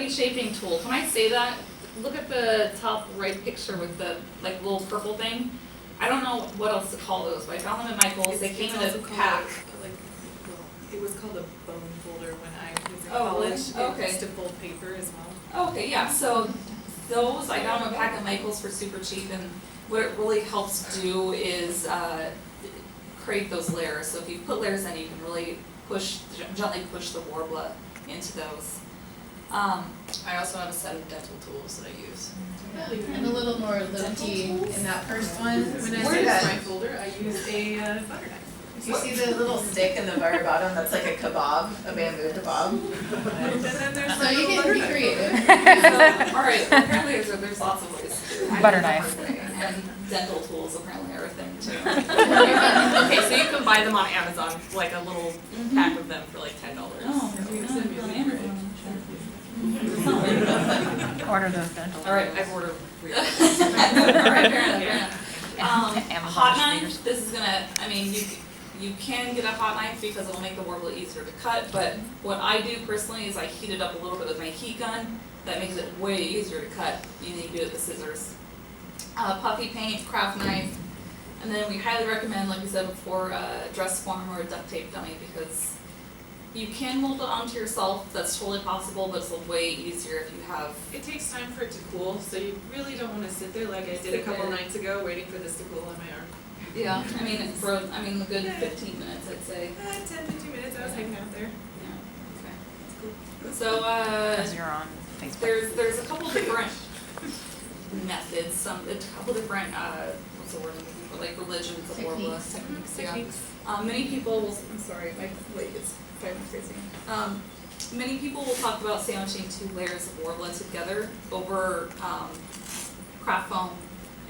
pretty shaping tools. When I say that, look at the top right picture with the like little purple thing. I don't know what else to call those, but I found them at Michael's. They came in a pack. It was called a bone folder when I was in college. college. Okay. It was to fold paper as well. Okay, yeah, so those I got them a pack at Michael's for super cheap, and what it really helps do is create those layers. So if you put layers in, you can really gently push the Worbla into those. I also have a set of dental tools that I use. And a little more low-key in that first one. When I Where use that? my folder, I use a butter knife. You see the little stick in the very bottom? That's like a kebab, a bamboo kebab. And then there's So you can be creative. So, all right, apparently there's lots of ways to do it. Butter knife. And dental tools apparently are a thing too. Okay, so you can buy them on Amazon, like a little pack of them for like $10. Order those dental. All right, I've ordered 3 all right, apparently. Amazon Hot knife, distributors. this is gonna, I mean, you can get a hot knife because it'll make the Worbla easier to cut, but what I do personally is I heat it up a little bit with my heat gun. That makes it way easier to cut. You need to do it with scissors. Puffy paint, craft knife, and then we highly recommend, like we said before, dress form or a duct tape dummy because you can mold it onto yourself. That's totally possible, but it's way easier if you have. It takes time for it to cool, so you really don't want to sit there like I did a couple nights ago, waiting for this to cool on my arm. Yeah, I mean, a good 15 minutes, I'd say. 10, 15 minutes, I was hanging out there. Yeah, okay. That's cool. So, Because you're on Facebook. there's a couple different methods, a couple different, what's the word I'm looking for, like religions of Worbla. Techniques. Many people will, I'm sorry, my leg is driving me crazy. Many people will talk about sandwiching 2 layers of Worbla together over craft foam.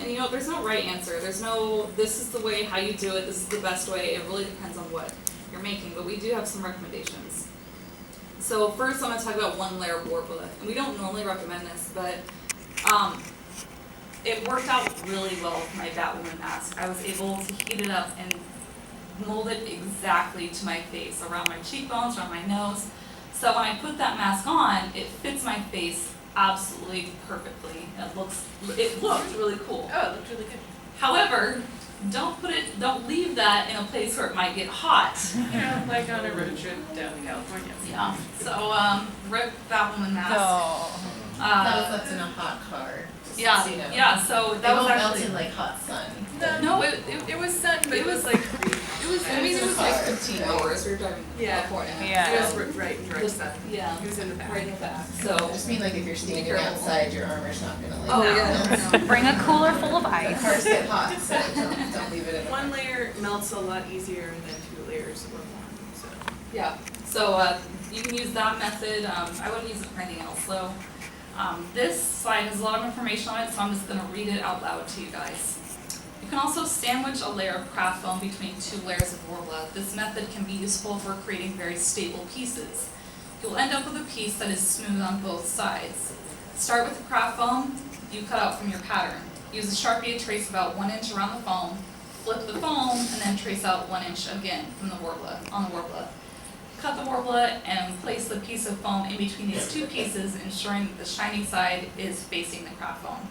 And you know, there's no right answer. There's no, this is the way how you do it, this is the best way. It really depends on what you're making, but we do have some recommendations. So first I'm going to talk about 1 layer of Worbla. And we don't normally recommend this, but it worked out really well with my Batwoman mask. I was able to heat it up and mold it exactly to my face, around my cheekbones, around my nose. So when I put that mask on, it fits my face absolutely perfectly. It looked really cool. Oh, it looked really good. However, don't leave that in a place where it might get hot. Yeah, like on a road trip down to California. Yeah. So rip Batwoman mask. Oh. That was left in a hot car. Yeah, You know. yeah. So It that was won't melt actually in like hot sun. no. It was sun, but it was like It was like 15 hours. We were driving to Yeah. California. Yeah. it was right in direct sun. Yeah. It was in the back. Right in the back. I So. just mean like if you're standing careful. outside, your armor's not gonna like. Oh No. yeah. No. Bring a cooler full of The ice. cars get hot, so don't leave it in. One layer melts a lot easier than 2 layers or more. So Yeah, so you can use that method. I wouldn't use it for anything else though. This slide has a lot of information on it, so I'm just going to read it out loud to you guys. You can also sandwich a layer of craft foam between 2 layers of Worbla. This method can be useful for creating very stable pieces. You'll end up with a piece that is smooth on both sides. Start with the craft foam you cut out from your pattern. Use a Sharpie to trace about 1 inch around the foam. Flip the foam and then trace out 1 inch again from the Worbla, on the Worbla. Cut the Worbla and place the piece of foam in between these 2 pieces, ensuring that the shiny side is facing the craft foam.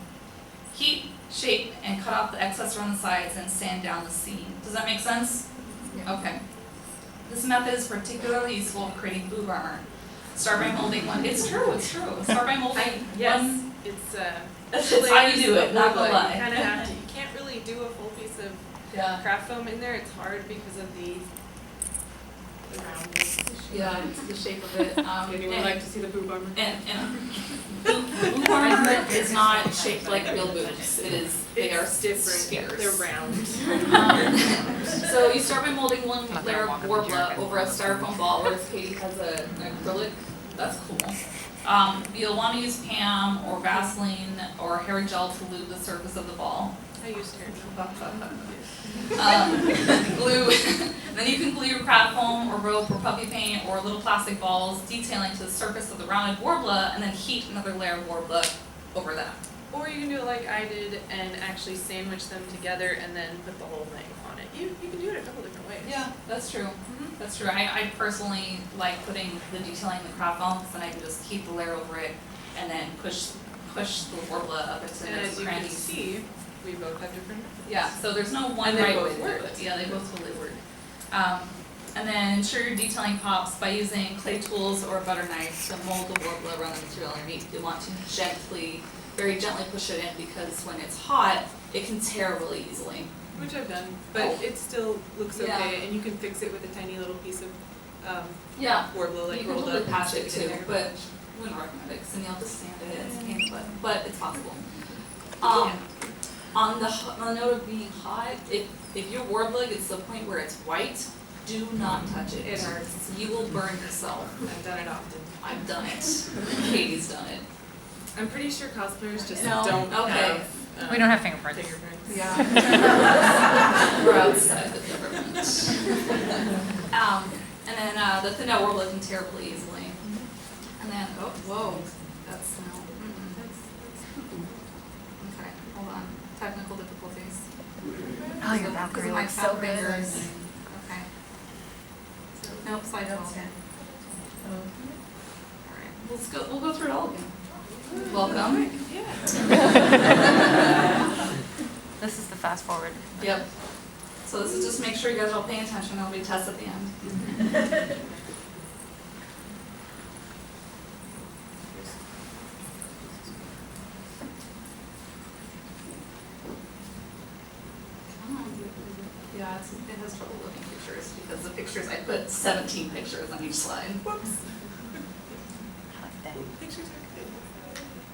Heat, shape, and cut off the excess around the sides and sand down the seam. Does that make sense? Yeah. Okay. This method is particularly useful for creating boob armor. Start by molding one. It's true. Start by molding yes, one. it's It's how you do it, not gonna You lie. kind of have to. You can't really do a full piece of Yeah. craft foam in there. It's hard because of the roundness. Yeah, it's the shape of it. Anyone like to see the boob armor? And boob armor is not shaped like real boobs. They are It's different. spheres. They're round. So you start by molding 1 Not layer gonna of walk up the Worbla jerkin. over a styrofoam ball, whereas Katie has an acrylic. That's cool. You'll want to use Pam or Vaseline or hair gel to lube the surface of the ball. I used hair gel. Glue. Then you can glue your craft foam or rope or puppy paint or little plastic balls detailing to the surface of the rounded Worbla, and then heat another layer of Worbla over that. Or you can do it like I did and actually sandwich them together and then put the whole thing on it. You can do it a couple different ways. Yeah, that's true. Mhm. That's true. I personally like putting the detailing in the craft foam, because then I can just keep the layer over it and then push the Worbla up into And those as you can crannies. see, we both have different methods. Yeah, so there's no one And they right both way to do work. it. Yeah, they both totally work. And then ensure your detailing pops by using clay tools or a butter knife to mold the Worbla around the material underneath. You want to very gently push it in, because when it's hot, it can tear really easily. Which I've done, but Oh. it still looks Yeah. okay, and you can fix it with a tiny little piece of Yeah, Worbla like you can rolled totally up. and patch it stick in too, there. but wouldn't recommend it, because then you'll have to sand it, it's a pain in the butt, but it's possible. On the note of being hot, if your Worbla gets to the point where it's white, do not touch it. It hurts. You will burn yourself. I've done it often. I've done it. Katie's done it. I'm pretty sure cosplayers just No, don't okay. have We don't have fingerprints. fingerprints. Yeah. We're outside the government. And then the thin out Worbla can tear really easily. And then, oh, whoa, that's no. Okay, hold on. Technical difficulties. Oh, your Because Valkyrie of my looks fat so good. fingers. Okay. Nope, slide down. Alright, we'll go through it all again. Welcome. Yeah. This is the fast forward. Yep. So this is just make sure you guys are all paying attention, there'll be a test at the end. Yeah, it has trouble loading pictures, because the pictures, I put 17 pictures on each slide. Whoops. I like that. Pictures are good.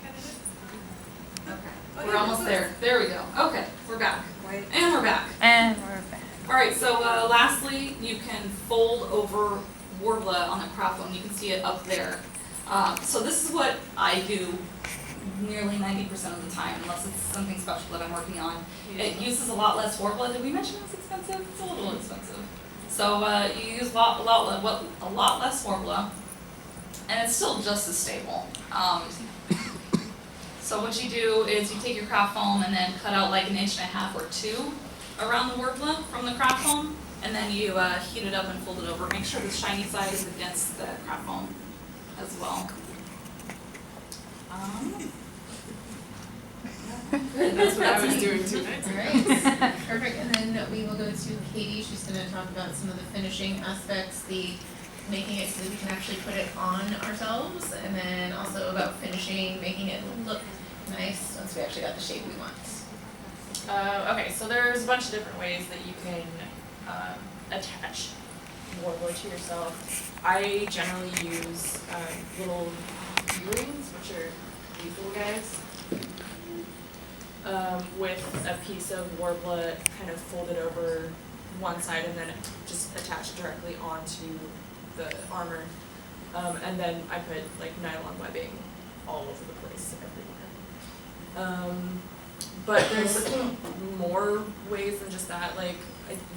Kind of Okay, Oh, we're yeah, almost that's there. There we go. Okay, we're back. Right. And we're back. And we're back. Alright, so lastly, you can fold over Worbla on the craft foam. You can see it up there. So this is what I do nearly 90% of the time, unless it's something special that I'm working on. It uses a lot less Worbla. Did we mention it was expensive? It's a little expensive. So you use a lot less Worbla, and it's still just as stable. So what you do is you take your craft foam and then cut out like 1.5 inches or 2 around the Worbla from the craft foam, and then you heat it up and fold it over. Make sure the shiny side is against the craft foam as well. Good, that's what I was doing too. Alright, perfect, and then we will go to Katie, she's gonna talk about some of the finishing aspects, the making it so that we can actually put it on ourselves, and then also about finishing, making it look nice once we actually got the shape we want. Okay, so there's a bunch of different ways that you can attach Worbla to yourself. I generally use little earrings, which are these little guys, with a piece of Worbla kind of folded over one side and then just attached directly onto the armor. And then I put like nylon webbing all over the place everywhere. But there's more ways than just that. Like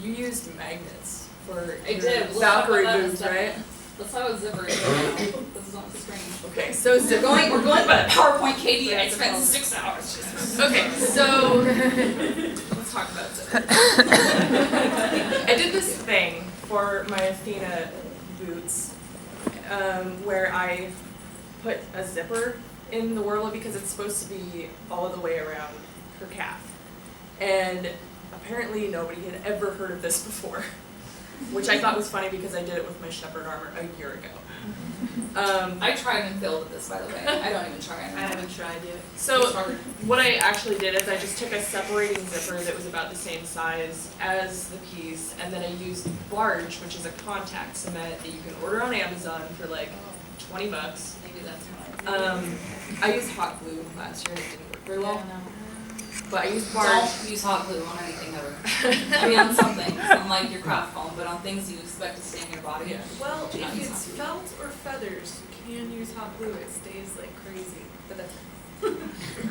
you used magnets for I your did. Let's Valkyrie talk about that in a boots, second. right? Let's talk about zipper right now. This is on the screen. Okay, so We're going by the PowerPoint, Katie. I spent 6 hours. Okay, so let's talk about zipper. I did this thing for my Athena boots, where I put a zipper in the Worbla because it's supposed to be all the way around her calf. And apparently nobody had ever heard of this before, which I thought was funny because I did it with my shepherd armor a year ago. I tried and failed at this, by the way. I don't even try I anymore. haven't tried yet. So It's hard. what I actually did is I just took a separating zipper that was about the same size as the piece, and then I used barge, which is a contact cement that you can order on Amazon for like $20. Maybe that's why. I used hot glue last year and it didn't work very well, Yeah, no. but I used barge. Don't use hot glue on anything ever. I mean, on something, unlike your craft foam, but on things you expect to stay in your body. Yeah. Well, Do not if use it's hot glue. felt or feathers, you can use hot glue, it stays like crazy, but that's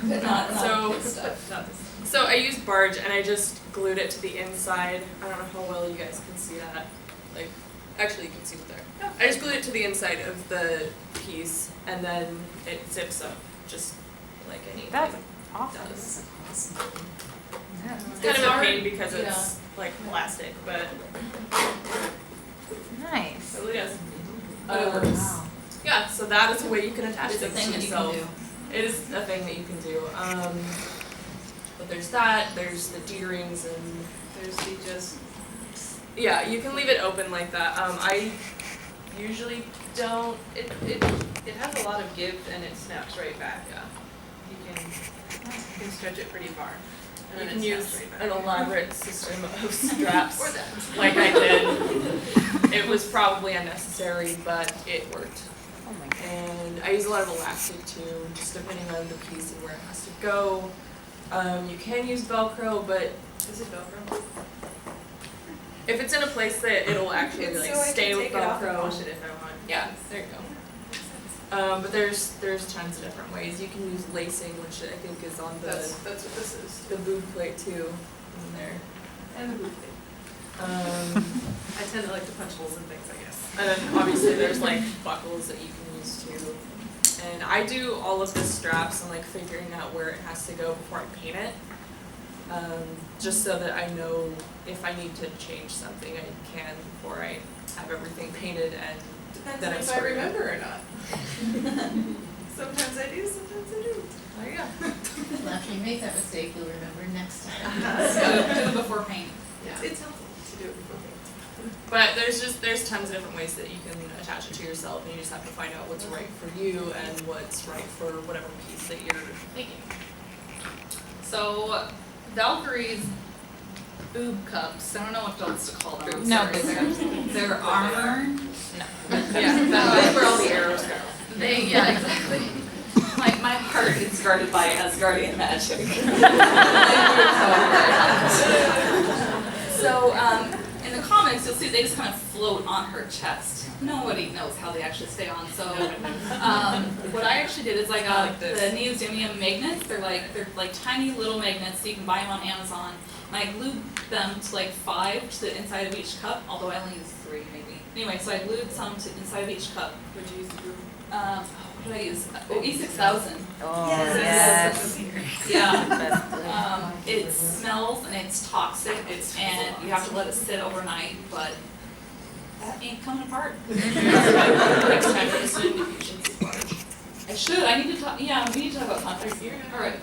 But not So- good stuff. not this. So I used barge and I just glued it to the inside. I don't know how well you guys can see that. Like, actually you can see it there. I just glued it to the inside of the piece and then it zips up just like anything. That's Office. Yeah. It's kind of a pain because it's like plastic, but Nice. it really is. But it works. Wow. Yeah, so that is a way you can attach It's a things thing to that you can yourself. do. It is a thing that you can do. But there's that, there's the D-rings, and There's the just, yeah, you can leave it open like that. I usually don't, it has a lot of give and it snaps right back. yeah. You can stretch it pretty far. And You then can it use snaps right an back. elaborate system of straps Or that. like I did. It was probably unnecessary, but it worked. Oh my god. And I use a lot of elastic too, just depending on the piece and where it has to go. You can use Velcro, but Is it Velcro? if it's in a place that it'll actually It's like so I stay can with take it off and Velcro. wash it if I want. Yeah, there you go. But there's tons of different ways. You can use lacing, which I think is on That's what this is. the boob plate too, in there. And the boot thing. I tend to like to punch holes in things, I guess. And then obviously there's like buckles that you can use too. And I do all of the straps and like figuring out where it has to go before I paint it. Just so that I know if I need to change something, I can before I have everything painted and Depends then on I if I screw it. remember or not. Sometimes I do, sometimes I do. There you go. Well, after you make that mistake, you'll remember next time. Do it before paint. Yeah. It's helpful to do it before paint. But there's tons of different ways that you can attach it to yourself, and you just have to find out what's right for you and what's right for whatever piece that you're making. So Valkyrie's boob cups, I don't know what else to call them. I'm No, sorry. boob They're armor. Yeah, that's where all the arrows go. Yeah, exactly. My heart is guarded by Asgardian magic. So, in the comics, you'll see they just kind of float on her chest. Nobody knows how they actually stay on. So, what I actually did is I got the neodymium magnets. They're like tiny little magnets. So you can buy them on Amazon. And I glued them to like 5 to the inside of each cup. Although I only used 3 maybe. Anyway, so I glued some to inside of each cup. Would you use the boot? What did I use? Oh, E6000. Oh, Yes. yes. Yeah. Best glue. It smells and it's toxic, and you have to let it sit overnight, but that ain't coming apart. Next time we're just doing diffusion large. I should, I need to talk, yeah, we need to talk about contacts here. Alright.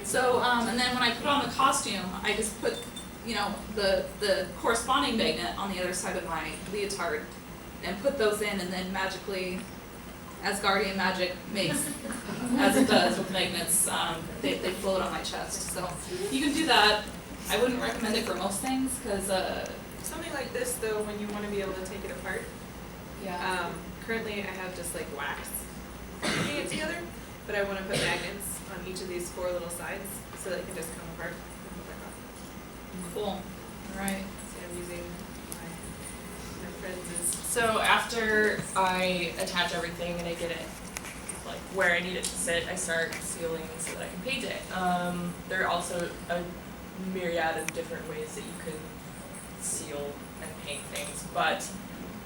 So, and then when I put on the costume, I just put, the corresponding magnet on the other side of my leotard and put those in, and then magically, Asgardian magic makes, as it does with magnets, they float on my chest. So you can do that. I wouldn't recommend it for most things because, Something like this though, when you want to be able to take it apart. Currently I have just like wax putting it together, but I want to put magnets on each of these 4 little sides so that it can just come apart and put back on. cool. Alright. So I'm using my friends' So after I attach everything and I get it like where I need it to sit, I start sealing so that I can paint it. There are also a myriad of different ways that you can seal and paint things, but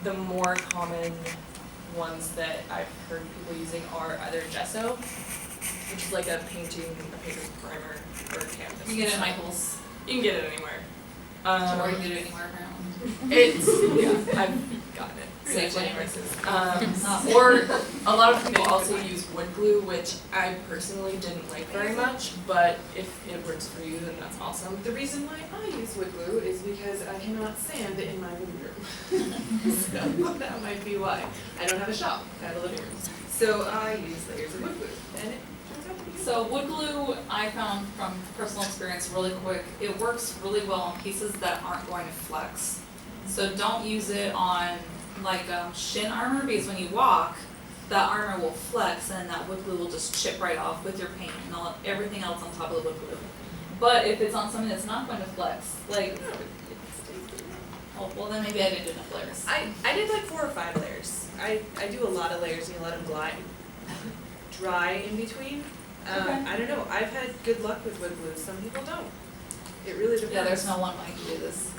the more common ones that I've heard people using are either gesso, which is like a paper primer or canvas. You get it at Michael's. You can get it anywhere. Or you can get it anywhere apparently. It's, yeah, I've gotten it. Safely. Or a lot of people also use wood glue, which I personally didn't like very much, but if it works for you, then that's awesome. The reason why I use wood glue is because I cannot sand in my living room. So that might be why. I don't have a shop, I have a living room. So I use layers of wood glue, and it turns out pretty good. So wood glue, I found from personal experience really quick, it works really well on pieces that aren't going to flex. So don't use it on like shin armor, because when you walk, that armor will flex and that wood glue will just chip right off with your paint and everything else on top of the wood glue. But if it's on something that's not going to flex, like, No, it stays pretty well. oh, well then maybe I didn't do enough layers. I did like 4 or 5 layers. I do a lot of layers and you let them dry in between. Okay. I don't know, I've had good luck with wood glue, some people don't. It really depends. Yeah, there's no one way to do this.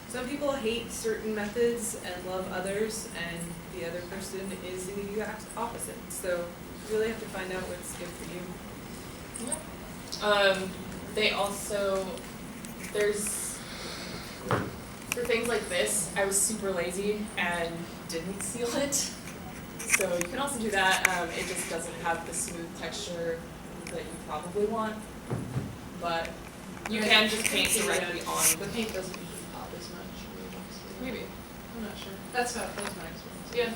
Some people hate certain methods and love others, and the other person is the exact opposite. So you really have to find out what's good for you. They also, there's, for things like this, I was super lazy and didn't seal it. So you can also do that, it just doesn't have the smooth texture that you probably want. But you can just paint directly on. The paint doesn't usually pop as much. Maybe. I'm not sure. That's my experience. Yeah.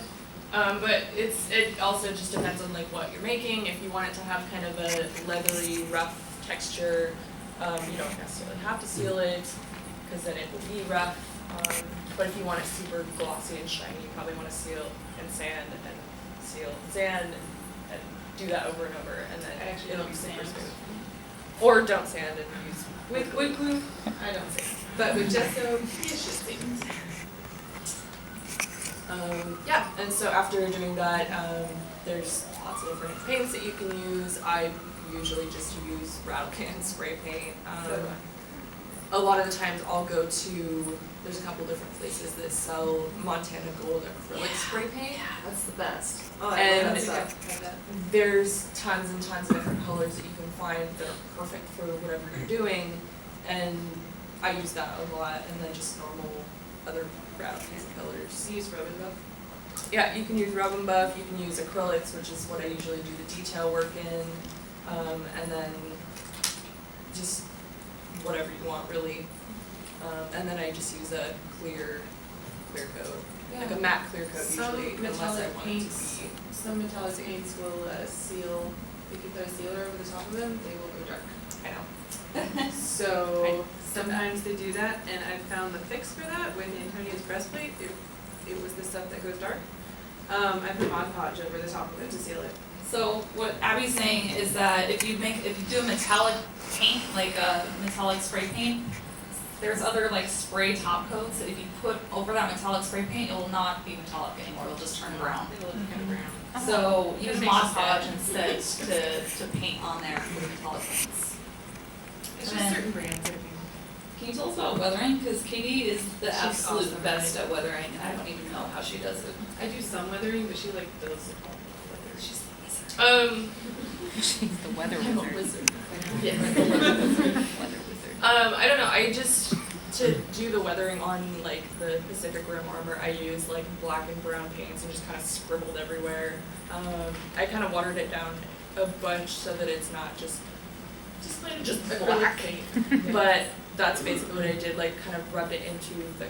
But it also just depends on like what you're making. If you want it to have kind of a leathery, rough texture, you don't necessarily have to seal it, because then it will be rough. But if you want it super glossy and shiny, you probably want to seal and sand and seal and sand and do that over and over, and then I actually it'll be don't super sand. smooth. Or don't sand and use wood glue. I don't sand, but with gesso, you should sand. Yeah, and so after doing that, there's lots of different paints that you can use. I usually just use rattle can spray paint. A lot of the times I'll go to, there's a couple different places that sell Montana Gold acrylic spray paint. That's the best. Oh, I And love that stuff. There's tons and tons of different colors that you can find that are perfect for whatever you're doing, and I use that a lot, and then just normal other rattle can colors. You use Rub and Buff? Yeah, you can use rub and buff, you can use acrylics, which is what I usually do the detail work in, and then just whatever you want really. And then I just use a clear coat, like a matte clear coat usually, unless I want it to be. Some metallic paints will seal, if you put a sealer over the top of them, they will go dark. I know. So sometimes they do that, and I found the fix for that with Antonio's breastplate. It was the stuff that goes dark. I put Mod Podge over the top of it to seal it. So what Abby's saying is that if you do a metallic paint, like a metallic spray paint, there's other like spray top coats that if you put over that metallic spray paint, it will not be metallic anymore, it'll just turn brown. It'll look kind of brown. So use That makes Mod sense. Podge instead to paint on there with metallic paints. It's And just then- certain brands that do. Can you tell us about weathering? Because Katie is the She's absolute awesome, best at weathering, and I don't even know how she does it. I do some weathering, but she like does all the weather. She's the wizard. She's the weather Wizard. Yeah. Weather wizard. I don't know, I just, to do the weathering on like the Pacific Rim armor, I used like black and brown paints and just kind of scribbled everywhere. I kind of watered it down a bunch so that it's not just black. But that's basically what I did, like kind of rubbed it into the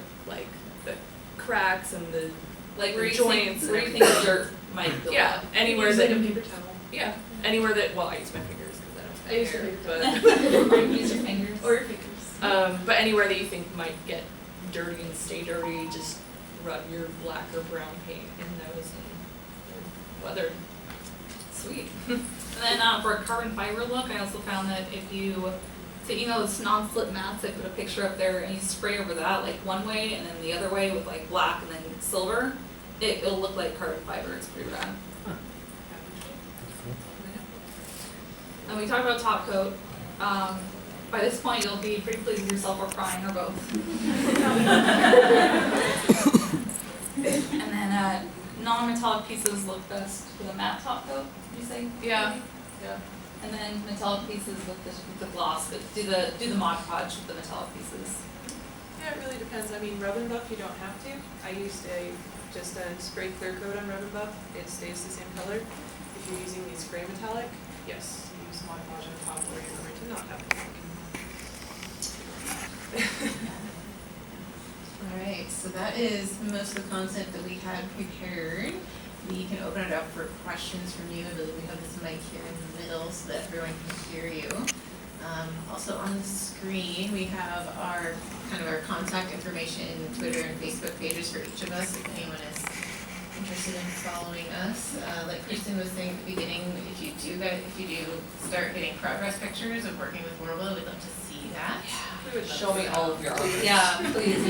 cracks and the Like where you joints think, and where you everything. think the dirt might build Yeah, up. anywhere Use that, like a paper towel. yeah, anywhere that, well, I use my fingers because I use don't your have paper hair, Or you use your fingers. Or your fingers. but anywhere that you think might get dirty and stay dirty, just rub your black or brown paint in those and they're weathered. Sweet. And then for a carbon fiber look, I also found that if you, so you know those non-slip mats, I put a picture up there, and you spray over that like one way and then the other way with like black and then silver, it'll look like carbon fiber. It's pretty rad. And we talked about top coat. By this point, you'll be pretty pleased with yourself or crying or both. And then non-metallic pieces look best with a matte top coat, you say? Yeah. Yeah. And then metallic pieces with the gloss, but do the Mod Podge with the metallic pieces. Yeah, it really depends. I mean, Rub and Buff, you don't have to. I used just a spray clear coat on Rub and Buff. It stays the same color. If you're using these gray metallic, yes, you use Mod Podge on top or you're going to not have it. Alright, so that is most of the content that we had prepared. We can open it up for questions from you. I believe we have this mic here in the middle so that everyone can hear you. Also on the screen, we have our contact information, Twitter and Facebook pages for each of us if anyone is interested in following us. Like Kristen was saying at the beginning, if you do start getting progress pictures of working with Worbla, we'd love to see that. We would love Show me all of your art. Yeah, please.